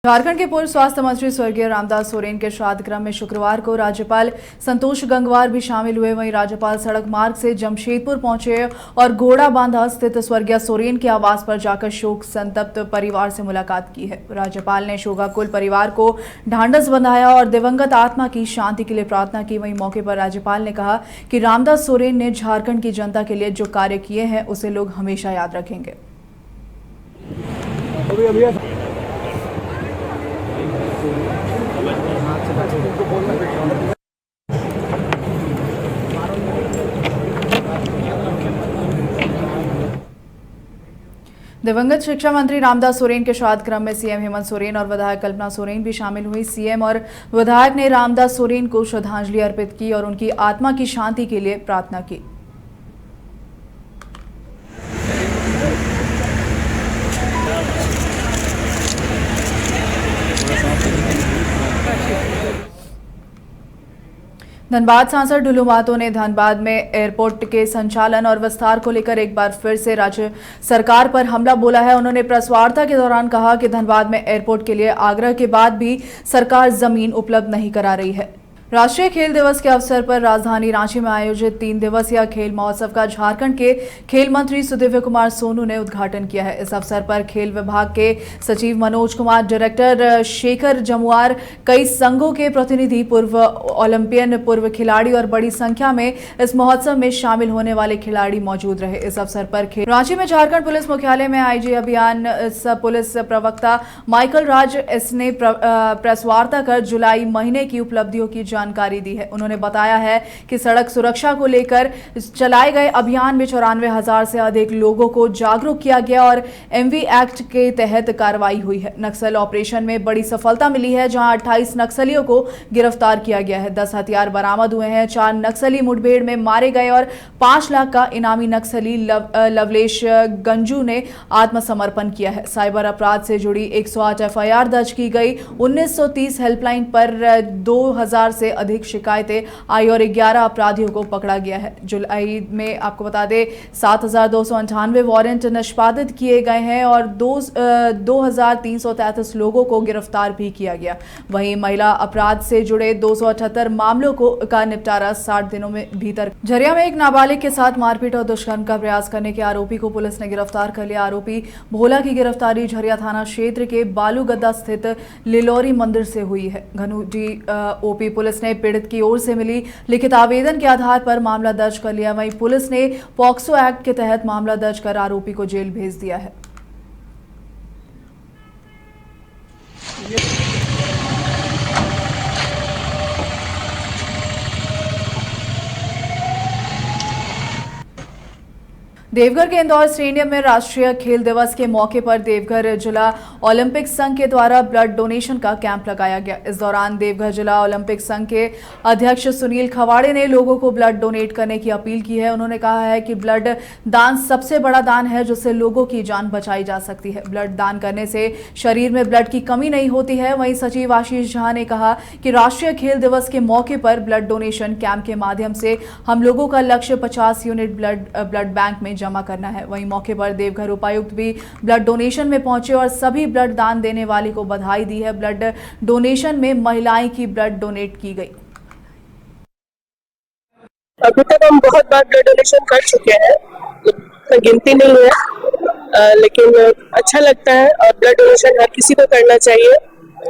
झारखंड के पूर्व स्वास्थ्य मंत्री स्वर्गीय रामदास सोरेन के श्राद्ध क्रम में शुक्रवार को राज्यपाल संतोष गंगवार भी शामिल हुए। वहीं राज्यपाल सड़क मार्ग से जमशेदपुर पहुंचे और घोड़ा बांधा स्थित स्वर्गीय सोरेन के आवास पर जाकर शोक संतप्त परिवार से मुलाकात की है। राज्यपाल ने शोकाकुल परिवार को ढांढस बंधाया और दिवंगत आत्मा की शांति के लिए प्रार्थना की। वहीं मौके पर राज्यपाल ने कहा कि रामदास सोरेन ने झारखंड की जनता के लिए जो कार्य किए हैं उसे लोग हमेशा याद रखेंगे। दिवंगत शिक्षा मंत्री रामदास सोरेन के श्राद्ध क्रम में सीएम हेमंत सोरेन और विधायक कल्पना सोरेन भी शामिल हुई। सीएम और विधायक ने रामदास सोरेन को श्रद्धांजलि अर्पित की और उनकी आत्मा की शांति के लिए प्रार्थना की। धनबाद सांसद ढुलू महतो ने धनबाद में एयरपोर्ट के संचालन और विस्तार को लेकर एक बार फिर से राज्य सरकार पर हमला बोला है। उन्होंने प्रेस वार्ता के दौरान कहा कि धनबाद में एयरपोर्ट के लिए आग्रह के बाद भी सरकार जमीन उपलब्ध नहीं करा रही है। राष्ट्रीय खेल दिवस के अवसर पर राजधानी रांची में आयोजित 3 दिवसीय खेल महोत्सव का झारखंड के खेल मंत्री सुदिव्य कुमार सोनू ने उद्घाटन किया है। इस अवसर पर खेल विभाग के सचिव मनोज कुमार, डायरेक्टर शेखर जमुआर, कई संघों के प्रतिनिधि, पूर्व ओलंपियन, पूर्व खिलाड़ी और बड़ी संख्या में इस महोत्सव में शामिल होने वाले खिलाड़ी मौजूद रहे। इस अवसर पर रांची में झारखंड पुलिस मुख्यालय में आईजी अभियान पुलिस प्रवक्ता माइकल राज ने प्रेस वार्ता कर जुलाई महीने की उपलब्धियों की जानकारी दी है। उन्होंने बताया है कि सड़क सुरक्षा को लेकर चलाए गए अभियान में 94,000 से अधिक लोगों को जागरूक किया गया और एमवी एक्ट के तहत कार्रवाई हुई है। नक्सल ऑपरेशन में बड़ी सफलता मिली है, जहां 28 नक्सलियों को गिरफ्तार किया गया है। 10 हथियार बरामद हुए हैं। 4 नक्सली मुठभेड़ में मारे गए और 5 लाख का इनामी नक्सली लवलेश गंजू ने आत्मसमर्पण किया है। साइबर अपराध से जुड़ी 108 एफआईआर दर्ज की गई। 1930 हेल्पलाइन पर 2000 से अधिक शिकायतें आई और 11 अपराधियों को पकड़ा गया है। जुलाई में आपको बता दें 7,298 वारंट निष्पादित किए गए हैं और 2,333 लोगों को गिरफ्तार भी किया गया। वहीं महिला अपराध से जुड़े 278 मामलों का निपटारा 60 दिनों में भीतर। झरिया में एक नाबालिग के साथ मारपीट और दुष्कर्म का प्रयास करने के आरोपी को पुलिस ने गिरफ्तार कर लिया। आरोपी भोला की गिरफ्तारी झरिया थाना क्षेत्र के बालूगद्दा स्थित लिलोरी मंदिर से हुई है। घनुजी ओपी पुलिस ने पीड़ित की ओर से मिली लिखित आवेदन के आधार पर मामला दर्ज कर लिया। वहीं पुलिस ने पॉक्सो एक्ट के तहत मामला दर्ज कर आरोपी को जेल भेज दिया है। देवघर के इंदौर स्टेडियम में राष्ट्रीय खेल दिवस के मौके पर देवघर जिला ओलंपिक संघ के द्वारा ब्लड डोनेशन का कैंप लगाया गया। इस दौरान देवघर जिला ओलंपिक संघ के अध्यक्ष सुनील खवाड़े ने लोगों को ब्लड डोनेट करने की अपील की है। उन्होंने कहा है कि ब्लड दान सबसे बड़ा दान है, जिससे लोगों की जान बचाई जा सकती है। ब्लड दान करने से शरीर में ब्लड की कमी नहीं होती है। वहीं सचिव आशीष झा ने कहा कि राष्ट्रीय खेल दिवस के मौके पर ब्लड डोनेशन कैंप के माध्यम से हम लोगों का लक्ष्य 50 यूनिट ब्लड बैंक में जमा करना है। वहीं मौके पर देवघर उपायुक्त भी ब्लड डोनेशन में पहुंचे और सभी ब्लड दान देने वाले को बधाई दी है। ब्लड डोनेशन में महिलाएं की ब्लड डोनेट की गई। अभी तक हम बहुत बार ब्लड डोनेशन कर चुके हैं, गिनती नहीं है, लेकिन अच्छा लगता है और ब्लड डोनेशन हर किसी को करना चाहिए,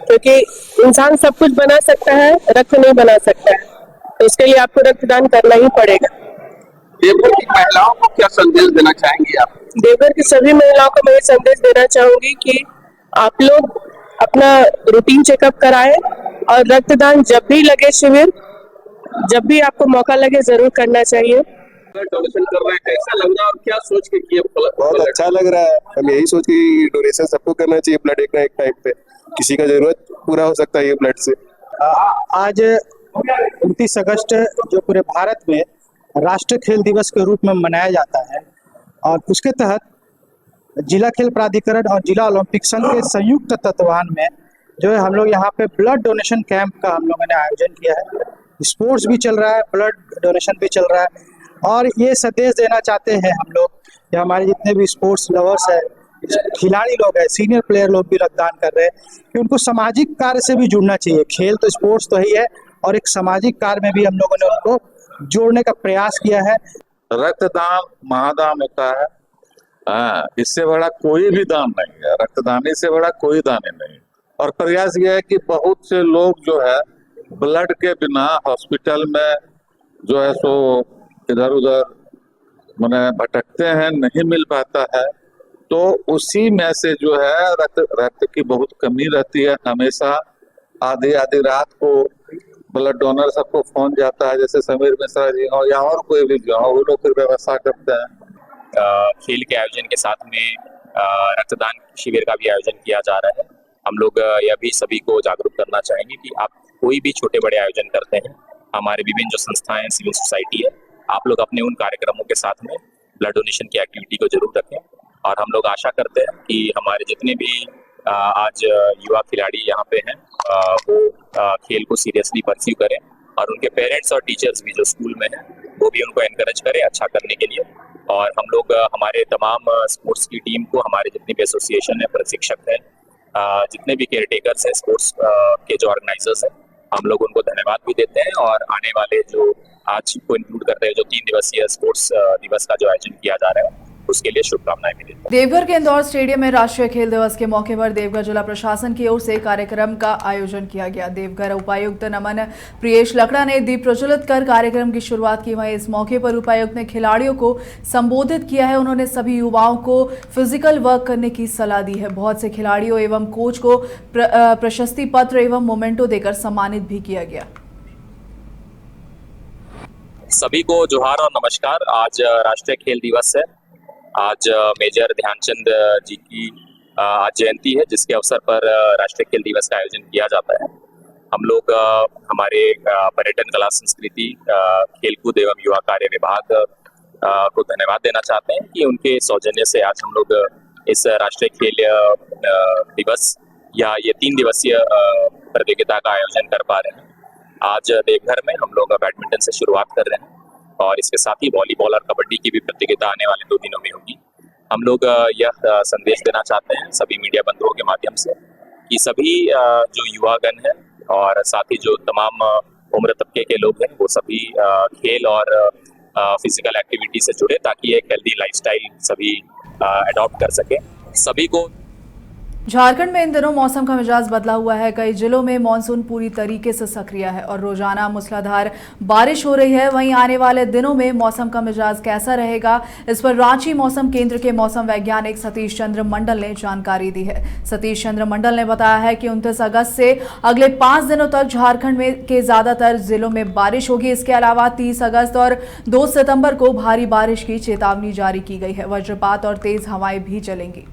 क्योंकि इंसान सब कुछ बना सकता है, रक्त नहीं बना सकता है, तो उसके लिए आपको रक्तदान करना ही पड़ेगा। देवघर की महिलाओं को क्या संदेश देना चाहेंगी आप? देवघर की सभी महिलाओं को मैं ये संदेश देना चाहूंगी कि आप लोग अपना रूटीन चेकअप कराएं और रक्तदान जब भी लगे, शिविर जब भी आपको मौका लगे जरूर करना चाहिए। डोनेशन कर रहे हैं, कैसा लग रहा है और क्या सोच के किए? बहुत अच्छा लग रहा है। हम यही सोच के डोनेशन सबको करना चाहिए। ब्लड एक ना एक टाइम पे किसी का जरूरत पूरा हो सकता है ये ब्लड से। आज 29 अगस्त जो पूरे भारत में राष्ट्रीय खेल दिवस के रूप में मनाया जाता है और उसके तहत जिला खेल प्राधिकरण और जिला ओलंपिक संघ के संयुक्त तत्वावधान में जो है हम लोग यहाँ पे ब्लड डोनेशन कैंप का हम लोगों ने आयोजन किया है। स्पोर्ट्स भी चल रहा है, ब्लड डोनेशन भी चल रहा है और ये संदेश देना चाहते हैं हम लोग कि हमारे जितने भी स्पोर्ट्स लवर्स है खिलाड़ी लोग हैं, सीनियर प्लेयर लोग भी रक्तदान कर रहे हैं कि उनको सामाजिक कार्य से भी जुड़ना चाहिए। खेल तो स्पोर्ट्स तो ही है और एक सामाजिक कार्य में भी हम लोगों ने उनको जोड़ने का प्रयास किया है। रक्तदान महादान होता है। हाँ, इससे बड़ा कोई भी दान नहीं है, रक्तदानी से बड़ा कोई दान ही नहीं। और प्रयास यह है कि बहुत से लोग जो है ब्लड के बिना हॉस्पिटल में जो है सो इधर उधर माने भटकते हैं, नहीं मिल पाता है। तो उसी में से जो है रक्त की बहुत कमी रहती है। हमेशा आधी आधी रात को ब्लड डोनर सबको फोन जाता है, जैसे समीर मिश्रा जी हो या और कोई भी जो हो, वो लोग फिर व्यवस्था करते हैं। खेल के आयोजन के साथ में रक्तदान शिविर का भी आयोजन किया जा रहा है। हम लोग यह भी सभी को जागरूक करना चाहेंगे कि आप कोई भी छोटे बड़े आयोजन करते हैं, हमारे विभिन्न जो संस्थाएं सिविल सोसाइटी है, आप लोग अपने उन कार्यक्रमों के साथ में ब्लड डोनेशन की एक्टिविटी को जरूर रखें। और हम लोग आशा करते हैं कि हमारे जितने भी आज युवा खिलाड़ी यहाँ पे हैं वो खेल को सीरियसली परस्यू करें और उनके पेरेंट्स और टीचर्स भी जो स्कूल में हैं वो भी उनको एनकरेज करें अच्छा करने के लिए। और हम लोग हमारे तमाम स्पोर्ट्स की टीम को, हमारे जितने भी एसोसिएशन है, प्रशिक्षक हैं, जितने भी केयर टेकर्स हैं, स्पोर्ट्स के जो ऑर्गेनाइजर्स हैं, हम लोग उनको धन्यवाद भी देते हैं। और आने वाले जो आज को इंक्लूड करते हैं जो 3 दिवसीय स्पोर्ट्स दिवस का जो आयोजन किया जा रहा है उसके लिए शुभकामनाएं भी देते हैं। देवघर के इंदौर स्टेडियम में राष्ट्रीय खेल दिवस के मौके पर देवघर जिला प्रशासन की ओर से कार्यक्रम का आयोजन किया गया। देवघर उपायुक्त नमन प्रियेश लकड़ा ने दीप प्रज्वलित कर कार्यक्रम की शुरुआत की। वहीं इस मौके पर उपायुक्त ने खिलाड़ियों को संबोधित किया है। उन्होंने सभी युवाओं को फिजिकल वर्क करने की सलाह दी है। बहुत से खिलाड़ियों एवं कोच को प्रशस्ति पत्र एवं मोमेंटो देकर सम्मानित भी किया गया। सभी को जोहार और नमस्कार। आज राष्ट्रीय खेल दिवस है। आज मेजर ध्यानचंद जी की आज जयंती है, जिसके अवसर पर राष्ट्रीय खेल दिवस का आयोजन किया जाता है। हम लोग हमारे पर्यटन कला संस्कृति खेलकूद एवं युवा कार्य विभाग को धन्यवाद देना चाहते हैं कि उनके सौजन्य से आज हम लोग इस राष्ट्रीय खेल दिवस या ये 3 दिवसीय प्रतियोगिता का आयोजन कर पा रहे हैं। आज देवघर में हम लोग बैडमिंटन से शुरुआत कर रहे हैं और इसके साथ ही वॉलीबॉल और कबड्डी की भी प्रतियोगिता आने वाले 2 दिनों में होगी। हम लोग यह संदेश देना चाहते हैं सभी मीडिया बंधुओं के माध्यम से कि सभी जो युवागण हैं और साथ ही जो तमाम उम्र तबके के लोग हैं वो सभी खेल और फिजिकल एक्टिविटी से जुड़े, ताकि एक हेल्दी लाइफस्टाइल सभी अडॉप्ट कर सके। सभी को झारखंड में इन दिनों मौसम का मिजाज बदला हुआ है। कई जिलों में मानसून पूरी तरीके से सक्रिय है और रोजाना मूसलाधार बारिश हो रही है। वहीं आने वाले दिनों में मौसम का मिजाज कैसा रहेगा, इस पर रांची मौसम केंद्र के मौसम वैज्ञानिक सतीश चंद्र मंडल ने जानकारी दी है। सतीश चंद्र मंडल ने बताया है कि 29 अगस्त से अगले 5 दिनों तक झारखंड में के ज्यादातर जिलों में बारिश होगी। इसके अलावा 30 अगस्त और 2 सितंबर को भारी बारिश की चेतावनी जारी की गई है। वज्रपात और तेज हवाएं भी चलेंगी।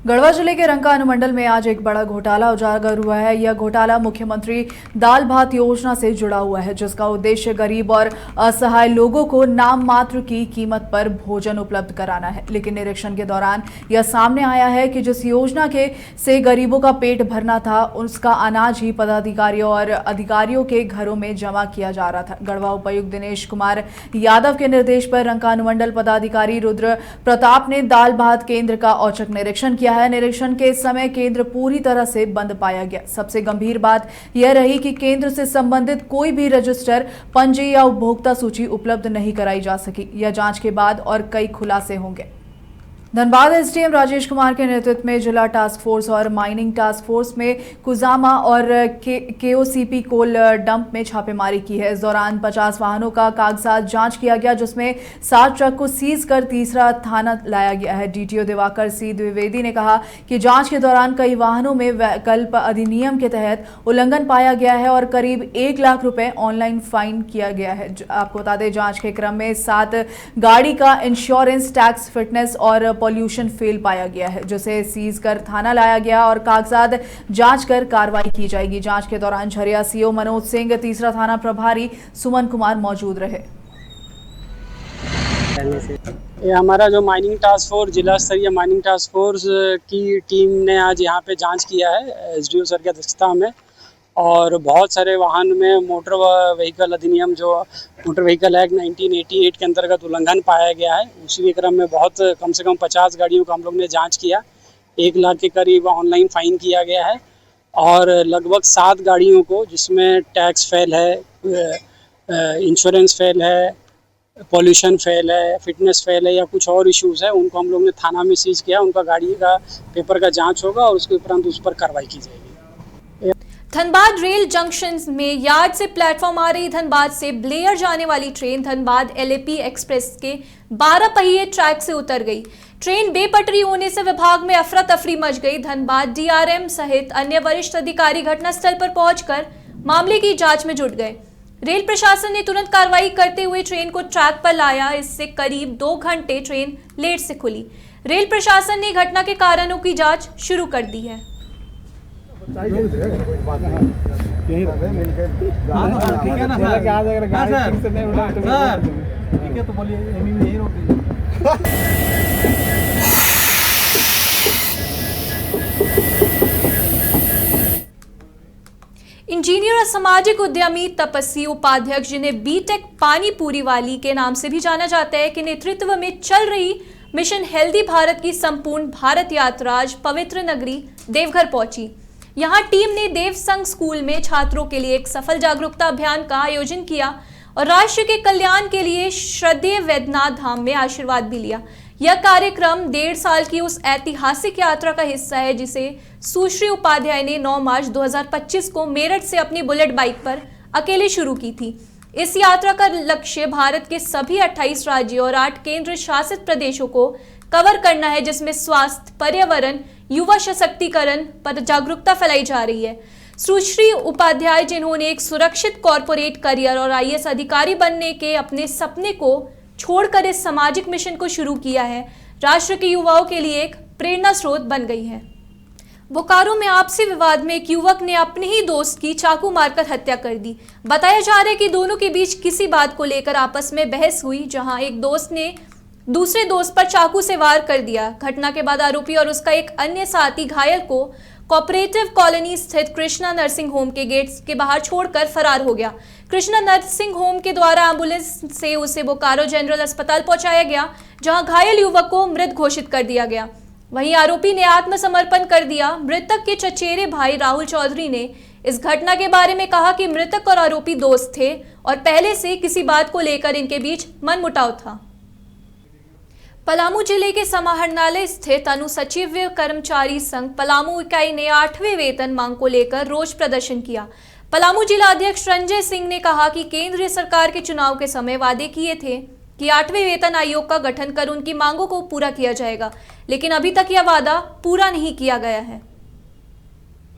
गढ़वा जिले के रंका अनुमंडल में आज एक बड़ा घोटाला उजागर हुआ है। यह घोटाला मुख्यमंत्री दाल भात योजना से जुड़ा हुआ है, जिसका उद्देश्य गरीब और असहाय लोगों को नाम मात्र की कीमत पर भोजन उपलब्ध कराना है। लेकिन निरीक्षण के दौरान यह सामने आया है कि जिस योजना के से गरीबों का पेट भरना था, उसका अनाज ही पदाधिकारियों और अधिकारियों के घरों में जमा किया जा रहा था। गढ़वा उपायुक्त दिनेश कुमार यादव के निर्देश पर रंका अनुमंडल पदाधिकारी रुद्र प्रताप ने दाल भात केंद्र का औचक निरीक्षण किया है। निरीक्षण के समय केंद्र पूरी तरह से बंद पाया गया। सबसे गंभीर बात यह रही कि केंद्र से संबंधित कोई भी रजिस्टर, पंजी या उपभोक्ता सूची उपलब्ध नहीं कराई जा सकी। यह जांच के बाद और कई खुलासे होंगे। धनबाद एसडीएम राजेश कुमार के नेतृत्व में जिला टास्क फोर्स और माइनिंग टास्क फोर्स में कुजामा और केओसीपी कोल डंप में छापेमारी की है। इस दौरान 50 वाहनों का कागजात जांच किया गया, जिसमें 7 ट्रक को सीज कर तीसरा थाना लाया गया है। डीटीओ दिवाकर सी द्विवेदी ने कहा कि जांच के दौरान कई वाहनों में वैकल्प अधिनियम के तहत उल्लंघन पाया गया है और करीब 1 लाख रुपए ऑनलाइन फाइन किया गया है। आपको बता दें, जांच के क्रम में 7 गाड़ी का इंश्योरेंस, टैक्स, फिटनेस और पॉल्यूशन फेल पाया गया है, जिसे सीज कर थाना लाया गया और कागजात जांच कर कार्रवाई की जाएगी। जांच के दौरान झरिया सीओ मनोज सिंह, तीसरा थाना प्रभारी सुमन कुमार मौजूद रहे। ये हमारा जो माइनिंग टास्क फोर्स, जिला स्तरीय माइनिंग टास्क फोर्स की टीम ने आज यहाँ पे जांच किया है एसडीओ सर की अध्यक्षता में। और बहुत सारे वाहन में मोटर व्हीकल अधिनियम जो मोटर व्हीकल एक्ट 1988 के अंतर्गत उल्लंघन पाया गया है। उसी के क्रम में बहुत कम से कम 50 गाड़ियों का हम लोग ने जांच किया। 1 लाख के करीब ऑनलाइन फाइन किया गया है और लगभग 7 गाड़ियों को, जिसमें टैक्स फेल है, इंश्योरेंस फेल है, पॉल्यूशन फेल है, फिटनेस फेल है या कुछ और इश्यूज़ है, उनको हम लोग ने थाना में सीज किया। उनका गाड़ी का पेपर का जांच होगा और उसके उपरांत उस पर कार्रवाई की जाएगी। धनबाद रेल जंक्शन में यार्ड से प्लेटफॉर्म आ रही धनबाद से ब्लेयर जाने वाली ट्रेन धनबाद एलएपी एक्सप्रेस के 12 पहिए ट्रैक से उतर गई। ट्रेन बेपटरी होने से विभाग में अफरा तफरी मच गई। धनबाद डीआरएम सहित अन्य वरिष्ठ अधिकारी घटनास्थल पर पहुंचकर मामले की जांच में जुट गए। रेल प्रशासन ने तुरंत कार्रवाई करते हुए ट्रेन को ट्रैक पर लाया। इससे करीब 2 घंटे ट्रेन लेट से खुली। रेल प्रशासन ने घटना के कारणों की जांच शुरू कर दी है। इंजीनियर और सामाजिक उद्यमी तपस्वी उपाध्यक्ष, जिन्हें बीटेक पानीपुरी वाली के नाम से भी जाना जाता है, के नेतृत्व में चल रही मिशन हेल्दी भारत की संपूर्ण भारत यात्रा आज पवित्र नगरी देवघर पहुंची। यहां टीम ने देव संघ स्कूल में छात्रों के लिए एक सफल जागरूकता अभियान का आयोजन किया और राष्ट्र के कल्याण के लिए श्रद्धेय वैद्यनाथ धाम में आशीर्वाद भी लिया। यह कार्यक्रम 1.5 साल की उस ऐतिहासिक यात्रा का हिस्सा है जिसे सुश्री उपाध्याय ने 9 मार्च 2025 को मेरठ से अपनी बुलेट बाइक पर अकेले शुरू की थी। इस यात्रा का लक्ष्य भारत के सभी 28 राज्यों और 8 केंद्र शासित प्रदेशों को कवर करना है, जिसमें स्वास्थ्य, पर्यावरण, युवा सशक्तिकरण पर जागरूकता फैलाई जा रही है। सुश्री उपाध्याय, जिन्होंने एक सुरक्षित कॉर्पोरेट करियर और आईएएस अधिकारी बनने के अपने सपने को छोड़कर इस सामाजिक मिशन को शुरू किया है, राष्ट्र के युवाओं के लिए एक प्रेरणा स्रोत बन गई है। बोकारो में आपसी विवाद में एक युवक ने अपने ही दोस्त की चाकू मारकर हत्या कर दी। बताया जा रहा है कि दोनों के बीच किसी बात को लेकर आपस में बहस हुई, जहां एक दोस्त ने दूसरे दोस्त पर चाकू से वार कर दिया। घटना के बाद आरोपी और उसका एक अन्य साथी घायल को कोऑपरेटिव कॉलोनी स्थित कृष्णा नर्सिंग होम के गेट के बाहर छोड़कर फरार हो गया। कृष्णा नर्सिंग होम के द्वारा एम्बुलेंस से उसे बोकारो जनरल अस्पताल पहुंचाया गया, जहां घायल युवक को मृत घोषित कर दिया गया। वहीं आरोपी ने आत्मसमर्पण कर दिया। मृतक के चचेरे भाई राहुल चौधरी ने इस घटना के बारे में कहा कि मृतक और आरोपी दोस्त थे और पहले से किसी बात को लेकर इनके बीच मनमुटाव था। पलामू जिले के समाहरणालय स्थित अनुसचिव कर्मचारी संघ पलामू इकाई ने 8वें वेतन मांग को लेकर रोष प्रदर्शन किया। पलामू जिला अध्यक्ष रंजय सिंह ने कहा कि केंद्र सरकार के चुनाव के समय वादे किए थे कि 8वें वेतन आयोग का गठन कर उनकी मांगों को पूरा किया जाएगा, लेकिन अभी तक यह वादा पूरा नहीं किया गया है।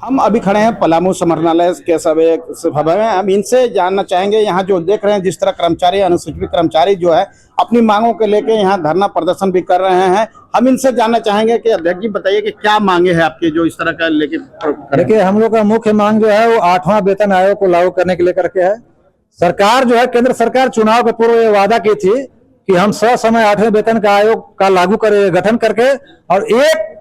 हम अभी खड़े हैं पलामू समाहरणालय के सभा में। हम इनसे जानना चाहेंगे, यहाँ जो देख रहे हैं जिस तरह कर्मचारी, अनुसूचित कर्मचारी जो है अपनी मांगों के लेके यहाँ धरना प्रदर्शन भी कर रहे हैं। हम इनसे जानना चाहेंगे कि अध्यक्ष जी बताइए कि क्या मांगे हैं आपकी जो इस तरह का लेके। देखिए, हम लोग का मुख्य मांग जो है वो 8वां वेतन आयोग को लागू करने के लेकर के है। सरकार जो है, केंद्र सरकार चुनाव के पूर्व ये वादा की थी कि हम समय 8वें वेतन का आयोग का लागू करे, गठन करके, और 1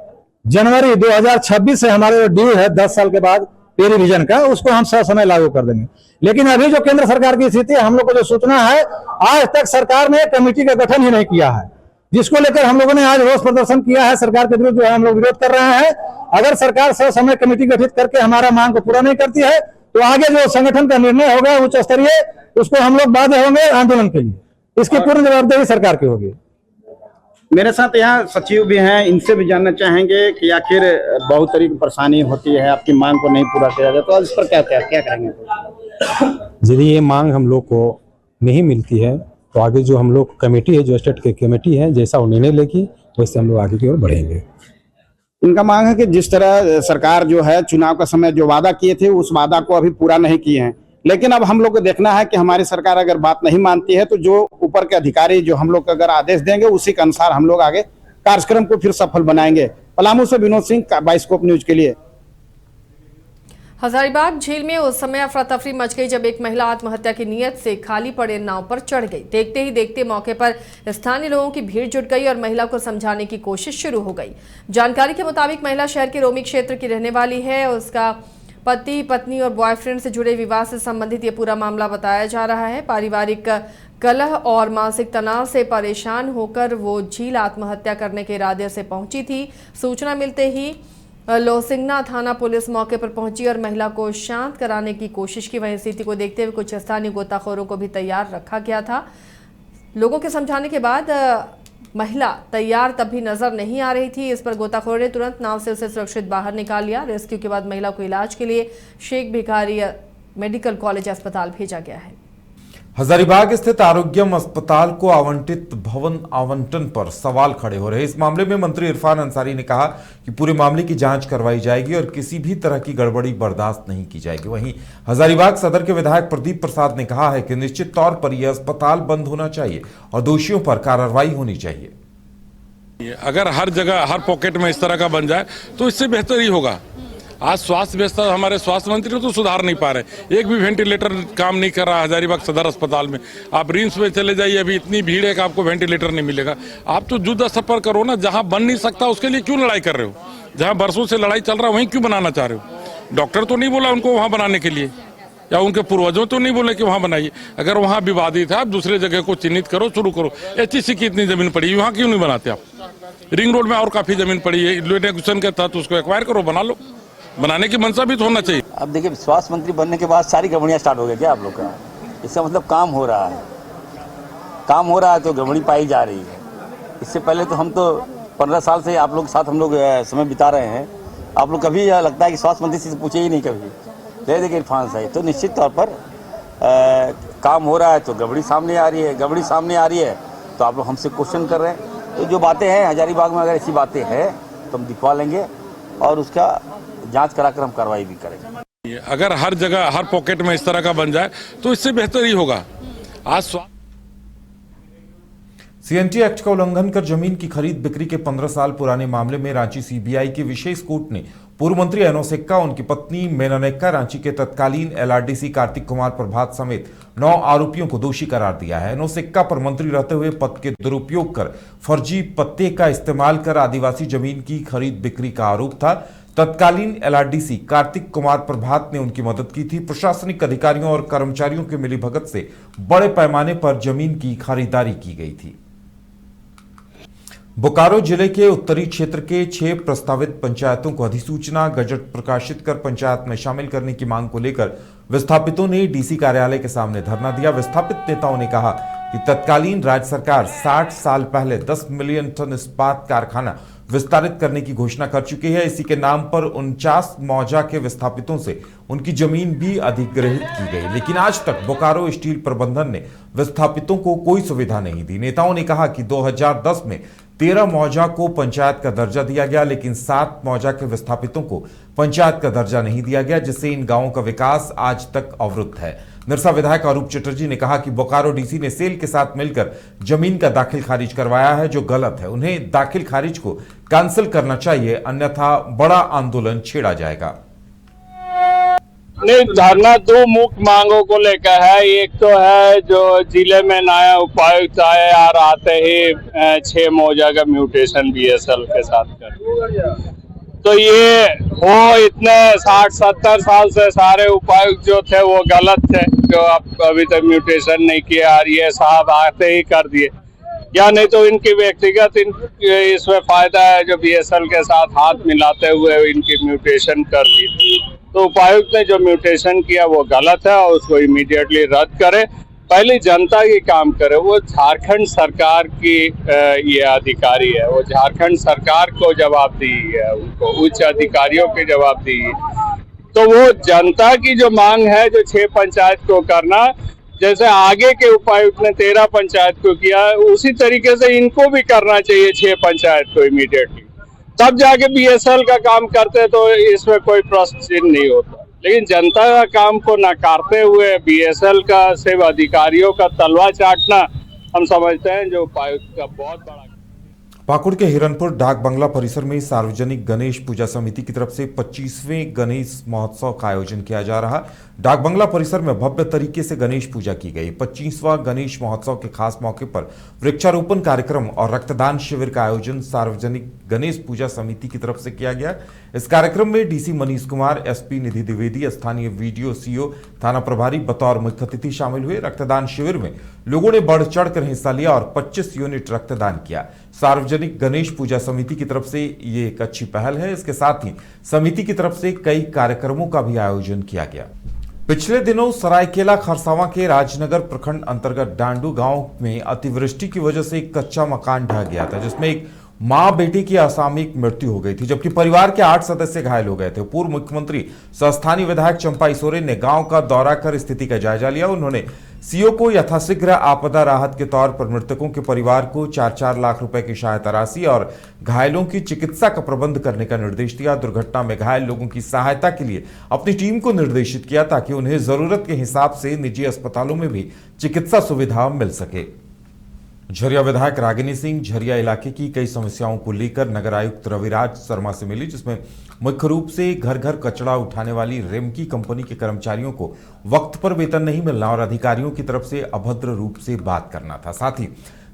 जनवरी 2026 से हमारे ड्यू है 10 साल के बाद पे रिवीजन का, उसको हम समय लागू कर देंगे। लेकिन अभी जो केंद्र सरकार की स्थिति, हम लोग को जो सूचना है, आज तक सरकार ने कमेटी का गठन ही नहीं किया है, जिसको लेकर हम लोगों ने आज रोष प्रदर्शन किया है। सरकार के विरुद्ध जो है हम लोग विरोध कर रहे हैं। अगर सरकार समय कमेटी गठित करके हमारा मांग को पूरा नहीं करती है तो आगे जो संगठन का निर्णय होगा उच्च स्तरीय, उसको हम लोग बाध्य होंगे आंदोलन के लिए। इसकी पूर्ण जवाबदेही सरकार की होगी। मेरे साथ यहाँ सचिव भी हैं, इनसे भी जानना चाहेंगे कि आखिर बहुत तरीके की परेशानी होती है, आपकी मांग को नहीं पूरा किया जाए तो इस पर क्या करेंगे? यदि ये मांग हम लोग को नहीं मिलती है तो आगे जो हम लोग कमेटी है, जो स्टेट की कमेटी है, जैसा वो निर्णय लेगी वैसे हम लोग आगे की ओर बढ़ेंगे। इनका मांग है कि जिस तरह सरकार जो है चुनाव का समय जो वादा किए थे उस वादा को अभी पूरा नहीं किए हैं, लेकिन अब हम लोग को देखना है कि हमारी सरकार अगर बात नहीं मानती है तो जो ऊपर के अधिकारी जो हम लोग अगर आदेश देंगे उसी के अनुसार हम लोग आगे कार्यक्रम को फिर सफल बनाएंगे। पलामू से विनोद सिंह, बाइस्कोप न्यूज के लिए। हजारीबाग झील में उस समय अफरा तफरी मच गई जब एक महिला आत्महत्या की नीयत से खाली पड़े नाव पर चढ़ गई। देखते ही देखते मौके पर स्थानीय लोगों की भीड़ जुट गई और महिला को समझाने की कोशिश शुरू हो गई। जानकारी के मुताबिक महिला शहर के रोमी क्षेत्र की रहने वाली है। उसका पति पत्नी और बॉयफ्रेंड से जुड़े विवाद से संबंधित ये पूरा मामला बताया जा रहा है। पारिवारिक कलह और मानसिक तनाव से परेशान होकर वो झील आत्महत्या करने के इरादे से पहुंची थी। सूचना मिलते ही लोहसिंगना थाना पुलिस मौके पर पहुंची और महिला को शांत कराने की कोशिश की। वहीं स्थिति को देखते हुए कुछ स्थानीय गोताखोरों को भी तैयार रखा गया था। लोगों के समझाने के बाद महिला तैयार तब भी नजर नहीं आ रही थी। इस पर गोताखोरों ने तुरंत नाव से उसे सुरक्षित बाहर निकाल लिया। रेस्क्यू के बाद महिला को इलाज के लिए शेख भिखारी मेडिकल कॉलेज अस्पताल भेजा गया है। हजारीबाग स्थित आरोग्यम अस्पताल को आवंटित भवन आवंटन पर सवाल खड़े हो रहे। इस मामले में मंत्री इरफान अंसारी ने कहा कि पूरे मामले की जांच करवाई जाएगी और किसी भी तरह की गड़बड़ी बर्दाश्त नहीं की जाएगी। वहीं हजारीबाग सदर के विधायक प्रदीप प्रसाद ने कहा है कि निश्चित तौर पर यह अस्पताल बंद होना चाहिए और दोषियों पर कार्रवाई होनी चाहिए। अगर हर जगह हर पॉकेट में इस तरह का बन जाए तो इससे बेहतर ही होगा। आज स्वास्थ्य व्यवस्था हमारे स्वास्थ्य मंत्री तो सुधार नहीं पा रहे। एक भी वेंटिलेटर काम नहीं कर रहा हजारीबाग सदर अस्पताल में। आप रिम्स में चले जाइए, अभी इतनी भीड़ है कि आपको वेंटिलेटर नहीं मिलेगा। आप तो जुदा सफर करो ना, जहां बन नहीं सकता उसके लिए क्यों लड़ाई कर रहे हो? जहां बरसों से लड़ाई चल रहा है वहीं क्यों बनाना चाह रहे हो? डॉक्टर तो नहीं बोला उनको वहां बनाने के लिए, या उनके पूर्वजों तो नहीं बोले कि वहां बनाइए। अगर वहां विवादित है आप दूसरे जगह को चिन्हित करो, शुरू करो। HEC की इतनी जमीन पड़ी है, वहां क्यों नहीं बनाते आप? रिंग रोड में और काफी जमीन पड़ी है, लिटिगेशन के तहत उसको एक्वायर करो, बना लो। बनाने की मंशा भी तो होना चाहिए। अब देखिए, स्वास्थ्य मंत्री बनने के बाद सारी गड़बड़ियाँ स्टार्ट हो गई क्या आप लोग का? इसका मतलब काम हो रहा है, काम हो रहा है तो गड़बड़ी पाई जा रही है। इससे पहले तो हम तो 15 साल से आप लोग के साथ हम लोग समय बिता रहे हैं। आप लोग कभी लगता है कि स्वास्थ्य मंत्री से पूछे ही नहीं कभी। ले देखिए इरफान साहब, तो निश्चित तौर पर काम हो रहा है तो गड़बड़ी सामने आ रही है। गड़बड़ी सामने आ रही है तो आप लोग हमसे क्वेश्चन कर रहे हैं। तो जो बातें हैं हजारीबाग में, अगर ऐसी बातें हैं तो हम दिखवा लेंगे और उसका जांच कराकर हम कार्रवाई भी करेंगे। अगर हर जगह हर पॉकेट में इस तरह का बन जाए तो इससे बेहतर ही होगा। आज CNT एक्ट का उल्लंघन कर जमीन की खरीद बिक्री के 15 साल पुराने मामले में रांची CBI की विशेष कोर्ट ने पूर्व मंत्री एनोस एक्का, उनकी पत्नी मेनन एक्का, रांची के तत्कालीन LRDC कार्तिक कुमार प्रभात समेत 9 आरोपियों को दोषी करार दिया है। एनोस एक्का पर मंत्री रहते हुए पद के दुरुपयोग कर फर्जी पत्ते का इस्तेमाल कर आदिवासी जमीन की खरीद बिक्री का आरोप था। तत्कालीन LRDC कार्तिक कुमार प्रभात ने उनकी मदद की थी। प्रशासनिक अधिकारियों और कर्मचारियों के मिलीभगत से बड़े पैमाने पर जमीन की खरीदारी की गई थी। बोकारो जिले के उत्तरी क्षेत्र के 6 प्रस्तावित पंचायतों को अधिसूचना गजट प्रकाशित कर पंचायत में शामिल करने की मांग को लेकर विस्थापितों ने DC कार्यालय के सामने धरना दिया। विस्थापित नेताओं ने कहा कि तत्कालीन राज्य सरकार 60 साल पहले 10 मिलियन टन इस्पात कारखाना विस्तारित करने की घोषणा कर चुकी है। इसी के नाम पर 49 मौजा के विस्थापितों से उनकी जमीन भी अधिग्रहित की गई, लेकिन आज तक बोकारो स्टील प्रबंधन ने विस्थापितों को कोई सुविधा नहीं दी। नेताओं ने कहा कि 2010 में 13 मौजा को पंचायत का दर्जा दिया गया, लेकिन 7 मौजा के विस्थापितों को पंचायत का दर्जा नहीं दिया गया, जिससे इन गांवों का विकास आज तक अवरुद्ध है। निरसा विधायक अरूप चटर्जी ने कहा कि बोकारो DC ने सेल के साथ मिलकर जमीन का दाखिल खारिज करवाया है, जो गलत है। उन्हें दाखिल खारिज को कैंसिल करना चाहिए, अन्यथा बड़ा आंदोलन छेड़ा जाएगा। नहीं, धरना 2 मुख्य मांगों को लेकर है। एक तो है जो जिले में नया उपायुक्त आए और आते ही 6 मौजा का म्यूटेशन BSL के साथ कर, तो ये वो इतने 60-70 साल से सारे उपायुक्त जो थे वो गलत थे, जो अब अभी तक म्यूटेशन नहीं किया और ये साहब आते ही कर दिए। या नहीं तो इनकी व्यक्तिगत इसमें फायदा है, जो BSL के साथ हाथ मिलाते हुए इनकी म्यूटेशन कर दी। तो उपायुक्त ने जो म्यूटेशन किया वो गलत है और उसको इमीडिएटली रद्द करे। पहले जनता की काम करे। वो झारखंड सरकार की ये अधिकारी है, वो झारखंड सरकार को जवाबदेही है, उनको उच्च अधिकारियों की जवाबदेही है। तो वो जनता की जो मांग है, जो 6 पंचायत को करना, जैसे आगे के उपायुक्त ने 13 पंचायत को किया, उसी तरीके से इनको भी करना चाहिए 6 पंचायत को इमीडिएटली। तब जाके BSL का काम करते तो इसमें कोई प्रश्न चिन्ह नहीं होता। लेकिन जनता का काम को नकारते हुए BSL का सिर्फ अधिकारियों का तलवा चाटना हम समझते हैं जो उपायुक्त का बहुत बड़ा। पाकुड़ के हिरनपुर डाक बंगला परिसर में सार्वजनिक गणेश पूजा समिति की तरफ से 25वें गणेश महोत्सव का आयोजन किया जा रहा। डाक बंगला परिसर में भव्य तरीके से गणेश पूजा की गई। 25वां गणेश महोत्सव के खास मौके पर वृक्षारोपण कार्यक्रम और रक्तदान शिविर का आयोजन सार्वजनिक गणेश पूजा समिति की तरफ से किया गया। इस कार्यक्रम में डीसी मनीष कुमार, एसपी निधि द्विवेदी, स्थानीय वीडियो सीओ, थाना प्रभारी बतौर मुख्य अतिथि शामिल हुए। रक्तदान शिविर में लोगों ने बढ़ चढ़कर हिस्सा लिया और 25 यूनिट रक्तदान किया। सार्वजनिक गणेश पूजा समिति की तरफ से ये एक अच्छी पहल है। इसके साथ ही समिति की तरफ से कई कार्यक्रमों का भी आयोजन किया गया। पिछले दिनों सरायकेला खरसावां के राजनगर प्रखंड अंतर्गत डांडू गांव में अतिवृष्टि की वजह से एक कच्चा मकान ढह गया था, जिसमें एक मां बेटी की असामयिक मृत्यु हो गई थी, जबकि परिवार के 8 सदस्य घायल हो गए थे। पूर्व मुख्यमंत्री सह स्थानीय विधायक चंपा सोरेन ने गांव का दौरा कर स्थिति का जायजा लिया। उन्होंने सीओ को यथाशीघ्र आपदा राहत के तौर पर मृतकों के परिवार को 4-4 लाख रुपए की सहायता राशि और घायलों की चिकित्सा का प्रबंध करने का निर्देश दिया। दुर्घटना में घायल लोगों की सहायता के लिए अपनी टीम को निर्देशित किया ताकि उन्हें जरूरत के हिसाब से निजी अस्पतालों में भी चिकित्सा सुविधा मिल सके। झरिया विधायक रागिनी सिंह झरिया इलाके की कई समस्याओं को लेकर नगर आयुक्त रविराज शर्मा से मिली, जिसमें मुख्य रूप से घर घर कचरा उठाने वाली रेमकी कंपनी के कर्मचारियों को वक्त पर वेतन नहीं मिलना और अधिकारियों की तरफ से अभद्र रूप से बात करना था। साथ ही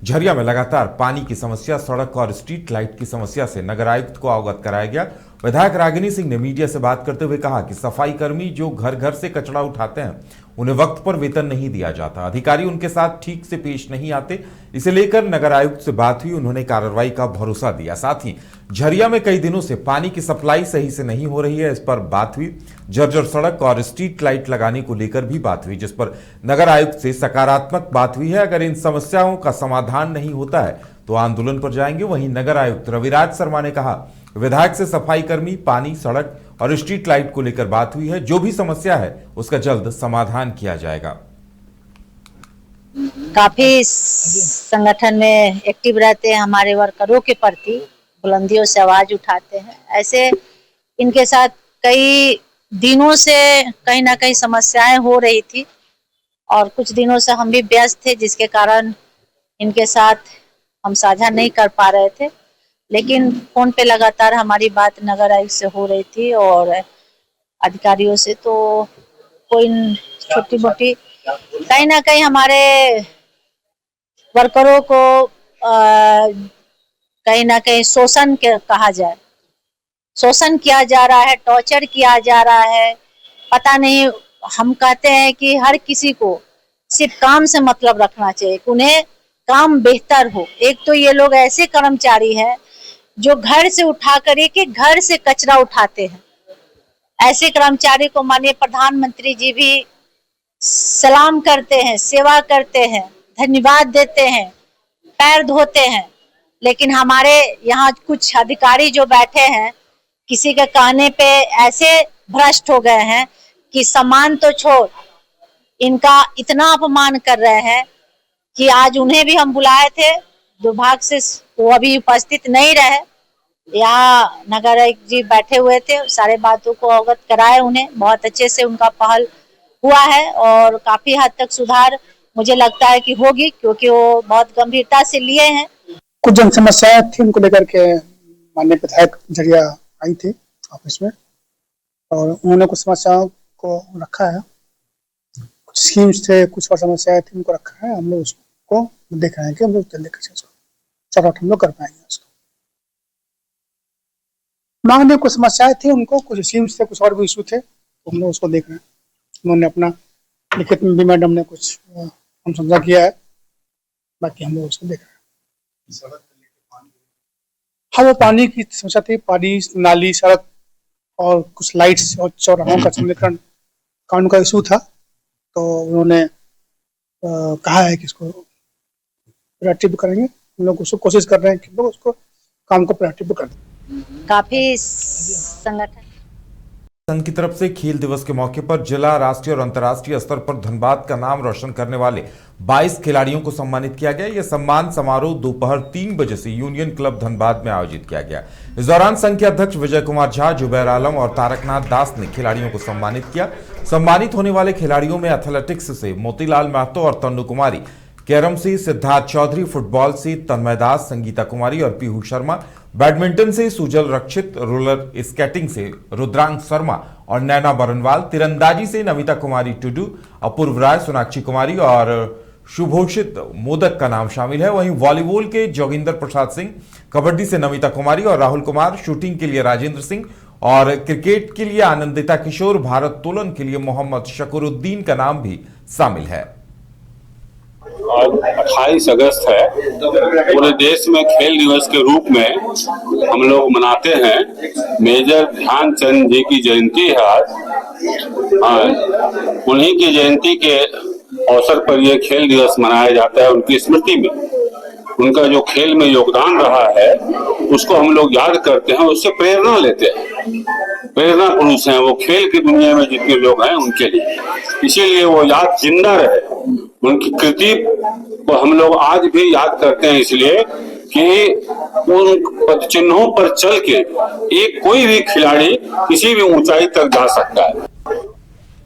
झरिया में लगातार पानी की समस्या, सड़क और स्ट्रीट लाइट की समस्या से नगर आयुक्त को अवगत कराया गया। विधायक रागिनी सिंह ने मीडिया से बात करते हुए कहा कि सफाई कर्मी जो घर घर से कचरा उठाते हैं उन्हें वक्त पर वेतन नहीं दिया जाता, अधिकारी उनके साथ ठीक से पेश नहीं आते। इसे लेकर नगर आयुक्त से बात हुई, उन्होंने कार्रवाई का भरोसा दिया। साथ ही झरिया में कई दिनों से पानी की सप्लाई सही से नहीं हो रही है, इस पर बात हुई। जर्जर सड़क और स्ट्रीट लाइट लगाने को लेकर भी बात हुई, जिस पर नगर आयुक्त से सकारात्मक बात हुई है। अगर इन समस्याओं का समाधान नहीं होता है तो आंदोलन पर जाएंगे। वहीं नगर आयुक्त रविराज शर्मा ने कहा विधायक से सफाई कर्मी, पानी, सड़क और स्ट्रीट लाइट को लेकर बात हुई है। जो भी समस्या है उसका जल्द समाधान किया जाएगा। काफी संगठन में एक्टिव रहते हैं, हमारे वर्करों के प्रति बुलंदियों से आवाज उठाते हैं। ऐसे इनके साथ कई दिनों से कहीं ना कहीं समस्याएं हो रही थी और कुछ दिनों से हम भी व्यस्त थे, जिसके कारण इनके साथ हम साझा नहीं कर पा रहे थे। लेकिन फोन पे लगातार हमारी बात नगर आयुक्त से हो रही थी और अधिकारियों से, तो कोई छोटी मोटी कहीं ना कहीं हमारे वर्करों को कहीं ना कहीं शोषण कहा जाए, शोषण किया जा रहा है, टॉर्चर किया जा रहा है। पता नहीं, हम कहते हैं कि हर किसी को सिर्फ काम से मतलब रखना चाहिए, उन्हें काम बेहतर हो। एक तो ये लोग ऐसे कर्मचारी हैं जो घर से उठा कर एक घर से कचरा उठाते हैं। ऐसे कर्मचारी को माननीय प्रधानमंत्री जी भी सलाम करते हैं, सेवा करते हैं, धन्यवाद देते हैं, पैर धोते हैं। लेकिन हमारे यहाँ कुछ अधिकारी जो बैठे हैं, किसी के कहने पे ऐसे भ्रष्ट हो गए हैं कि सम्मान तो छोड़, इनका इतना अपमान कर रहे हैं कि आज उन्हें भी हम बुलाए थे, दुर्भाग्य से वो अभी उपस्थित नहीं रहे। यहाँ नगर आयुक्त जी बैठे हुए थे, सारे बातों को अवगत कराए उन्हें। बहुत अच्छे से उनका पहल हुआ है और काफी हद तक सुधार मुझे लगता है कि होगी, क्योंकि वो बहुत गंभीरता से लिए हैं। कुछ जन समस्याएं थी, उनको लेकर के माननीय विधायक झरिया आई थी ऑफिस में और उन्होंने कुछ समस्याओं को रखा है। कुछ स्कीम्स थे, कुछ और समस्याएं थी, उनको रखा है। हम लोग उसको देख रहे हैं कि हम लोग जल्दी चलो हम लोग कर पाएंगे उसको। मांगने कुछ समस्याएं थी, उनको कुछ स्कीम्स थे, कुछ और भी इशू थे, तो हम लोग उसको देख रहे हैं। उन्होंने अपना लिखित में भी मैडम ने कुछ हम समझा किया है, बाकी हम लोग उसको देख रहे हैं। हाँ, वो पानी की समस्या थी, पानी, नाली, सड़क और कुछ लाइट्स और चौराहों का समीकरण का उनका इशू था। तो उन्होंने कहा है कि इसको प्रायोरिटी करेंगे। हम लोग उसको कोशिश कर रहे हैं कि लोग उसको काम को प्रायोरिटी कर दें। काफी संगठन संघ की तरफ से खेल दिवस के मौके पर जिला, राष्ट्रीय और अंतर्राष्ट्रीय स्तर पर धनबाद का नाम रोशन करने वाले 22 खिलाड़ियों को सम्मानित किया गया। यह सम्मान समारोह दोपहर 3 बजे से यूनियन क्लब धनबाद में आयोजित किया गया। इस दौरान संघ के अध्यक्ष विजय कुमार झा, जुबैर आलम और तारकनाथ दास ने खिलाड़ियों को सम्मानित किया। सम्मानित होने वाले खिलाड़ियों में एथलेटिक्स से मोतीलाल महतो और तन्नू कुमारी, कैरम से सिद्धार्थ चौधरी, फुटबॉल से तन्मय दास, संगीता कुमारी और पीहू शर्मा, बैडमिंटन से सुजल रक्षित, रोलर स्केटिंग से रुद्रांश शर्मा और नैना बरनवाल, तीरंदाजी से नमिता कुमारी टुडू, अपूर्व राय, सोनाक्षी कुमारी और शुभोषित मोदक का नाम शामिल है। वहीं वॉलीबॉल के जोगिंदर प्रसाद सिंह, कबड्डी से नमिता कुमारी और राहुल कुमार, शूटिंग के लिए राजेंद्र सिंह और क्रिकेट के लिए आनंदिता किशोर, भारोत्तोलन के लिए मोहम्मद शकरुद्दीन का नाम भी शामिल है। आज 28 अगस्त है, पूरे देश में खेल दिवस के रूप में हम लोग मनाते हैं। मेजर ध्यानचंद जी की जयंती है आज। उन्हीं की जयंती के अवसर पर यह खेल दिवस मनाया जाता है। उनकी स्मृति में उनका जो खेल में योगदान रहा है उसको हम लोग याद करते हैं, उससे प्रेरणा लेते हैं। प्रेरणा पुरुष हैं वो खेल की दुनिया में जितने लोग हैं उनके लिए, इसीलिए वो याद जिंदा रहे। उनकी कृति को हम लोग आज भी याद करते हैं, इसलिए कि उन पद चिन्हों पर चल के एक कोई भी खिलाड़ी किसी भी ऊंचाई तक जा सकता है।